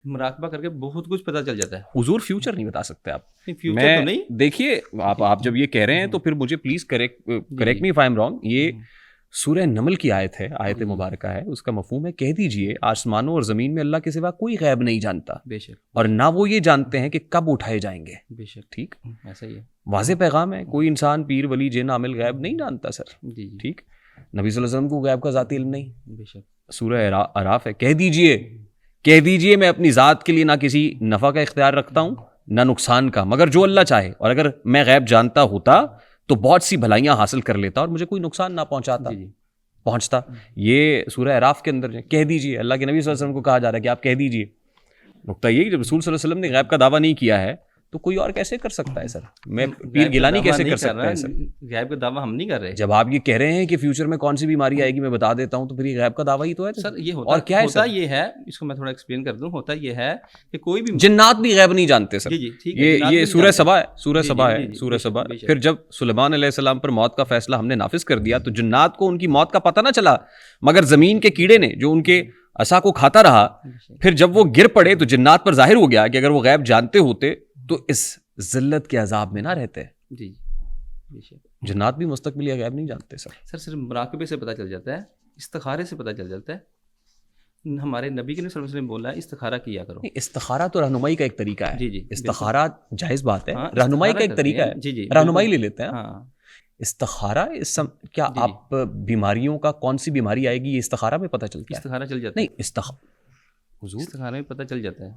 مراقبہ کر کے بہت کچھ پتہ چل جاتا ہے. حضور فیوچر نہیں بتا سکتے آپ. فیوچر تو نہیں. دیکھیے آپ جب یہ کہہ رہے ہیں تو پھر مجھے please correct me if I am wrong. یہ سورہ نمل کی آیت ہے, آیت مبارکہ ہے, اس کا مفہوم ہے کہہ دیجئے آسمانوں اور زمین میں اللہ کے سوا کوئی غیب نہیں جانتا, بے شک, اور نہ وہ یہ جانتے ہیں کہ کب اٹھائے جائیں گے. بے شک, ٹھیک, ایسا ہی ہے. واضح پیغام ہے. کوئی انسان پیر ولی جن عامل غیب نہیں جانتا سر. جی جی, ٹھیک, نبی صلی اللہ علیہ وسلم کو غیب کا ذاتی علم نہیں. بے شک. سورہ اعراف ہے, کہہ دیجئے میں اپنی ذات کے لیے نہ کسی نفع کا اختیار رکھتا ہوں نہ نقصان کا, مگر جو اللہ چاہے, اور اگر میں غیب جانتا ہوتا تو بہت سی بھلائیاں حاصل کر لیتا اور مجھے کوئی نقصان نہ پہنچتا. یہ سورہ اعراف کے اندر کہہ دیجئے, اللہ کے نبی صلی اللہ علیہ وسلم کو کہا جا رہا ہے کہ آپ کہہ دیجئے. نقطہ یہ کہ جب رسول صلی اللہ علیہ وسلم نے غیب کا دعویٰ نہیں کیا ہے تو کوئی اور کیسے کر سکتا ہے سر؟ میں پیر گیلانی کیسے کر سکتا ہے سر؟ غیب کا دعویٰ ہم نہیں کر رہے. جب آپ یہ کہہ رہے ہیں کہ فیوچر میں کون سی بیماری آئے گی میں بتا دیتا ہوں, تو پھر یہ غیب کا دعویٰ ہی تو ہے سر. یہ اور کیا ہے ہوتا یہ ہے, اس کو میں تھوڑا ایکسپلین کر دوں. ہوتا یہ ہے کہ کوئی بھی جنات بھی غیب نہیں جانتے سر. یہ سورہ سبا ہے, سورہ سبا. پھر جب سلیمان علیہ السلام پر موت کا فیصلہ ہم نے نافذ کر دیا تو جنات کو ان کی موت کا پتہ نہ چلا, مگر زمین کے کیڑے نے جو ان کے عصا کو کھاتا رہا, پھر جب وہ گر پڑے تو جنات پر ظاہر ہو گیا کہ اگر وہ غیب جانتے ہوتے تو اس ذلت کے عذاب میں نہ رہتے. جی, جنات بھی مستقبل غیب نہیں جانتے سر. صرف مراقبے سے پتہ چل جاتا ہے, استخارے سے پتہ چل جاتا ہے. ہمارے نبی کے صلی اللہ علیہ وسلم بولا ہے استخارہ کیا کرو. استخارہ تو رہنمائی کا ایک طریقہ ہے. جی, استخارہ جائز بات ہے, رہنمائی کا ایک طریقہ ہے. جی, رہنمائی لے لیتے ہیں. ہاں, استخارہ کیا آپ بیماریوں کا کون سی بیماری آئے گی یہ استخارہ میں پتہ چلتا ہے؟ استخارہ چل جاتا ہے. نہیں, استخارے میں پتہ چل جاتا ہے.